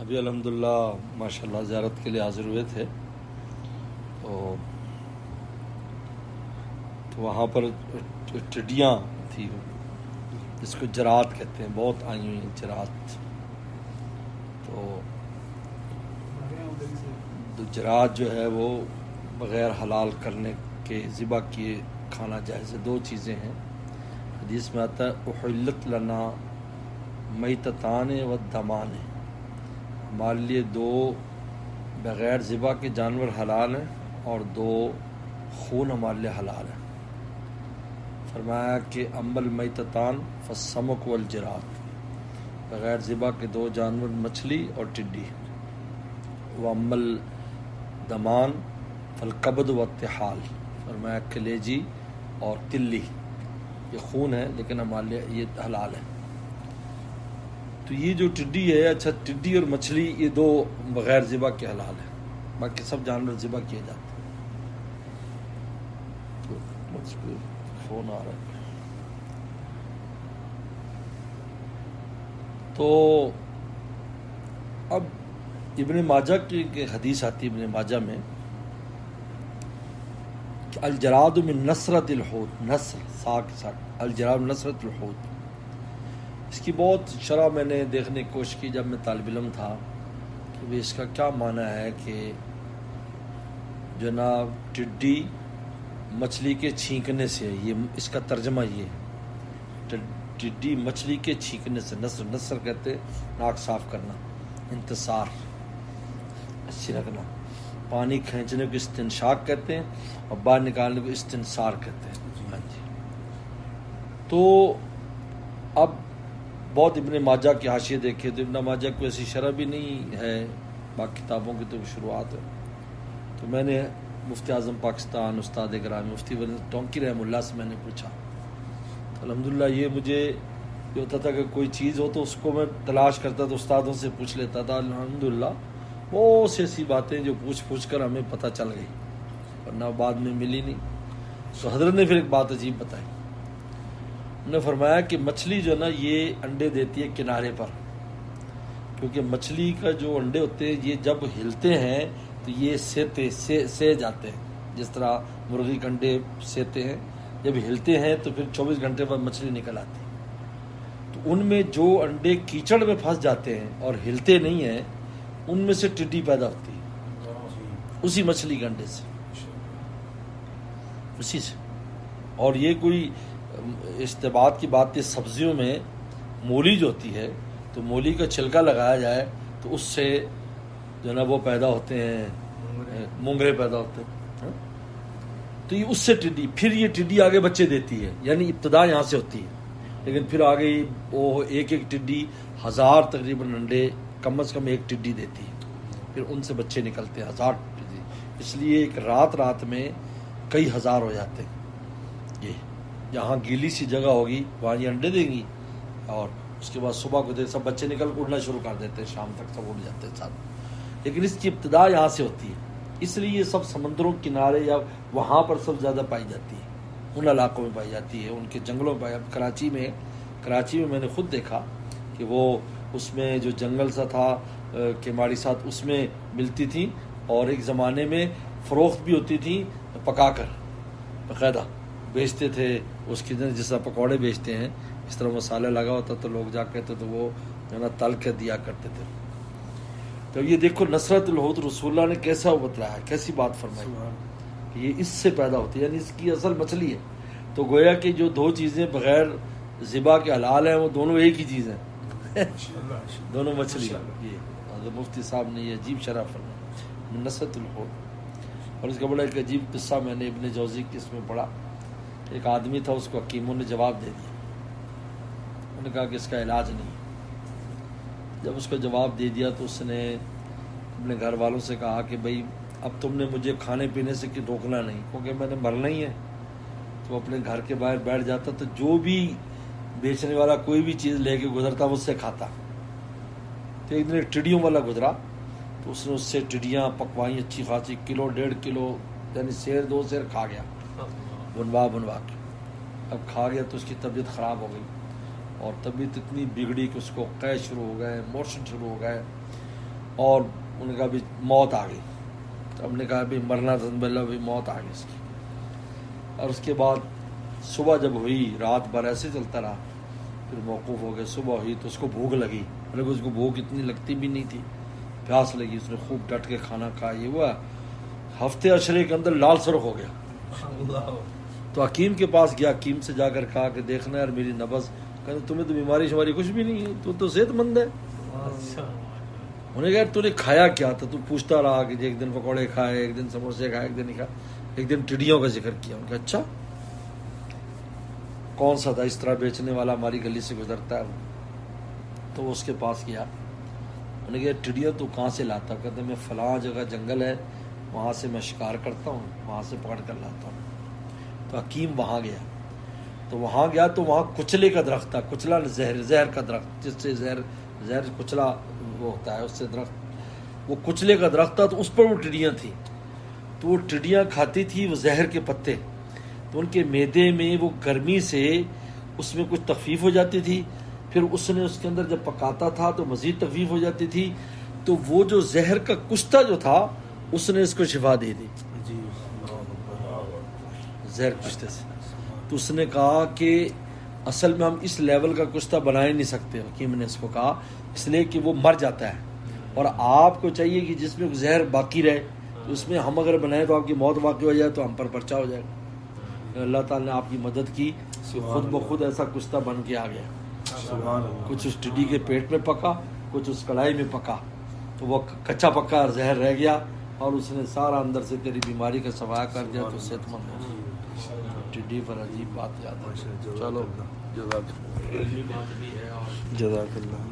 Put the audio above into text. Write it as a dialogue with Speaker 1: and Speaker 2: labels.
Speaker 1: ابھی الحمدللہ ماشاءاللہ زیارت کے لیے حاضر ہوئے تھے تو وہاں پر ٹڈیاں تھی جس کو جرات کہتے ہیں، بہت آئی ہوئی ہیں جرات. تو جرات جو ہے وہ بغیر حلال کرنے کے ذبح کیے کھانا جائز ہے. دو چیزیں ہیں، حدیث میں آتا ہے احلت لنا میتتان و دمان، ہمارے لیے دو بغیر ذبح کے جانور حلال ہیں اور دو خون ہمارے لیے حلال ہیں. فرمایا کہ امل میتتان فالسمک والجرات، بغیر ذبح کے دو جانور مچھلی اور ٹڈی. وہ امل دمان فالقبض والطحال، فرمایا کلیجی اور تلی یہ خون ہے لیکن ہمارے لیے یہ حلال ہے. تو یہ جو ٹڈی ہے، اچھا ٹڈی اور مچھلی یہ دو بغیر ذبح کے حلال ہیں، باقی سب جانور ذبح کیے جاتے ہیں. تو فون آ رہا ہے. تو اب ابن ماجہ کی حدیث آتی ہے ابن ماجہ میں کہ الجراد من نصرت الحوت، نصر ساک الجراد من نصرت الحوت. اس کی بہت شرح میں نے دیکھنے کی کوشش کی جب میں طالب علم تھا کہ اس کا کیا معنی ہے کہ جناب ٹڈی مچھلی کے چھینکنے سے، یہ اس کا ترجمہ یہ ہے، ٹڈی مچھلی کے چھینکنے سے. نصر کہتے ناک صاف کرنا، انتصار اچھی رکھنا. پانی کھینچنے کو استنشاق کہتے ہیں اور باہر نکالنے کو استنصار کہتے ہیں. ہاں جی. تو اب بہت ابن ماجہ کی حاشیے دیکھے تو ابن ماجہ کو ایسی شرح بھی نہیں ہے، باقی کتابوں کی تو شروعات ہے. تو میں نے مفتی اعظم پاکستان استاد گرامی مفتی ٹونکی رحمہ اللہ سے میں نے پوچھا. تو الحمدللہ یہ مجھے یہ ہوتا تھا کہ کوئی چیز ہو تو اس کو میں تلاش کرتا تھا، استادوں سے پوچھ لیتا تھا. الحمدللہ بہت سی ایسی باتیں جو پوچھ کر ہمیں پتہ چل گئی ورنہ بعد میں ملی نہیں. تو حضرت نے پھر ایک بات عجیب بتائی. انہوں نے فرمایا کہ مچھلی جو ہے نا یہ انڈے دیتی ہے کنارے پر، کیونکہ مچھلی کا جو انڈے ہوتے ہیں یہ جب ہلتے ہیں تو یہ سہ جاتے ہیں، جس طرح مرغی کے انڈے سہتے ہیں، جب ہلتے ہیں تو پھر 24 گھنٹے بعد مچھلی نکل آتی ہے. تو ان میں جو انڈے کیچڑ میں پھنس جاتے ہیں اور ہلتے نہیں ہیں ان میں سے ٹڈی پیدا ہوتی ہے، اسی مچھلی کے انڈے سے، اسی سے. اور یہ کوئی استباعت کی بات ہے. سبزیوں میں مولی جو ہوتی ہے تو مولی کا چھلکا لگایا جائے تو اس سے جو ہے نا وہ پیدا ہوتے ہیں، مونگرے پیدا ہوتے ہیں. تو یہ اس سے ٹڈی، پھر یہ ٹڈی آگے بچے دیتی ہے، یعنی ابتدا یہاں سے ہوتی ہے لیکن پھر آگے وہ ایک ٹڈی 1000 تقریباً انڈے کم از کم ایک ٹڈی دیتی ہے، پھر ان سے بچے نکلتے ہیں 1000 ٹڈی. اس لیے ایک رات میں کئی ہزار ہو جاتے ہیں. یہ جہاں گیلی سی جگہ ہوگی وہاں یہ انڈے دیں گی اور اس کے بعد صبح کو سب بچے نکل کے اڑنا شروع کر دیتے ہیں، شام تک سب اڑ جاتے ہیں ساتھ. لیکن اس کی ابتدا یہاں سے ہوتی ہے، اس لیے یہ سب سمندروں کے کنارے یا وہاں پر سب زیادہ پائی جاتی ہے، ان علاقوں میں پائی جاتی ہے، ان کے جنگلوں میں. اب کراچی میں میں نے خود دیکھا کہ وہ اس میں جو جنگل سا تھا کیماڑی ساتھ اس میں ملتی تھی اور ایک زمانے میں فروخت بھی ہوتی تھی پکا کر، باقاعدہ بیچتے تھے. اس کی جس طرح پکوڑے بیچتے ہیں اس طرح مسالہ لگا ہوتا تو لوگ جا کہتے تو وہ جو ہے نا تل کے دیا کرتے تھے. تو یہ دیکھو نصرت الحوت رسول اللہ نے کیسا بتلایا، کیسی بات فرمائی کہ یہ اس سے پیدا ہوتی ہے، یعنی اس کی اصل مچھلی ہے. تو گویا کہ جو دو چیزیں بغیر ذبح کے حلال ہیں وہ دونوں ایک ہی چیز ہیں، دونوں مچھلی. یہ حضرت مفتی صاحب نے یہ عجیب شرح فرمائی نصرت الحوت. اور اس کا بڑا ایک عجیب قصہ میں نے ابن جوزی کی اس میں پڑھا. ایک آدمی تھا، اس کو حکیموں نے جواب دے دیا، انہوں نے کہا کہ اس کا علاج نہیں. جب اس کو جواب دے دیا تو اس نے اپنے گھر والوں سے کہا کہ بھئی اب تم نے مجھے کھانے پینے سے روکنا نہیں، کیونکہ میں نے مرنا ہی ہے. تو اپنے گھر کے باہر بیٹھ جاتا تو جو بھی بیچنے والا کوئی بھی چیز لے کے گزرتا وہ اس سے کھاتا. تو ایک دن ٹڈیوں والا گزرا تو اس نے اس سے ٹڈیاں پکوائیں اچھی خاصی، 1.5 کلو یعنی سیر 2 سیر کھا گیا بنوا کے. اب کھا گیا تو اس کی طبیعت خراب ہو گئی اور طبیعت اتنی بگڑی کہ اس کو قے شروع ہو گئے، موشن شروع ہو گئے. اور انہوں نے کہا بھی موت آ گئی. تو ہم نے کہا بھی مرنا تو بلّہ بھی موت آ گئی اس کی. اور اس کے بعد صبح جب ہوئی رات بھر ایسے چلتا رہا, پھر موقوف ہو گئے. صبح ہوئی تو اس کو بھوک لگی, مطلب اس کو بھوک اتنی لگتی بھی نہیں تھی, پیاس لگی, اس نے خوب ڈٹ کے کھانا کھا. یہ ہوا ہفتے عشرے کے اندر لال سرخ ہو گیا. تو حکیم کے پاس گیا, حکیم سے جا کر کہا کہ دیکھنا یار میری نبض, کہتے تمہیں تو بیماری شماری کچھ بھی نہیں ہے, تو صحت مند ہے. انہوں نے کہا تو نے کھایا کیا تھا؟ تو پوچھتا رہا کہ ایک دن پکوڑے کھائے, ایک دن سموسے کھائے, ایک دن نہیں کھا, ایک دن ٹڈیوں کا ذکر کیا. ان کا اچھا کون سا تھا اس طرح بیچنے والا ہماری گلی سے گزرتا ہے. تو وہ اس کے پاس گیا, انہوں نے کہا ٹڈیاں تو کہاں سے لاتا؟ کہتے میں فلاں جگہ جنگل ہے وہاں سے میں شکار کرتا ہوں, وہاں سے پکڑ کر لاتا ہوں. تو حکیم وہاں گیا, تو وہاں گیا تو وہاں کچلے کا درخت تھا. کچلا زہر کا درخت, جس سے زہر کچلا وہ ہوتا ہے, اس سے درخت, وہ کچلے کا درخت تھا. تو اس پر وہ ٹڈیاں تھیں. تو وہ ٹڈیاں کھاتی تھی وہ زہر کے پتے. تو ان کے معدے میں وہ گرمی سے اس میں کچھ تخفیف ہو جاتی تھی. پھر اس نے اس کے اندر جب پکاتا تھا تو مزید تخفیف ہو جاتی تھی. تو وہ جو زہر کا کشتہ جو تھا اس نے اس کو شفا دے دی زہر کشتے سے. تو اس نے کہا کہ اصل میں ہم اس لیول کا کشتہ بنا ہی نہیں سکتے. حکیم نے اس کو کہا اس لیے کہ وہ مر جاتا ہے, اور آپ کو چاہیے کہ جس میں زہر باقی رہے, تو اس میں ہم اگر بنائیں تو آپ کی موت واقع ہو جائے تو ہم پر پرچہ ہو جائے گا. اللہ تعالیٰ نے آپ کی مدد کی کہ خود بخود ایسا کشتہ بن کے آ گیا. کچھ اس ٹڈی کے پیٹ میں پکا, کچھ اس کڑھائی میں پکا, تو وہ کچا پکا زہر رہ گیا, اور اس نے سارا اندر سے تیری بیماری کا صفایا کر دیا, تو صحت مند ہو گیا. ٹڈی پر عجیب بات یاد ہے. چلو جزاک اللہ.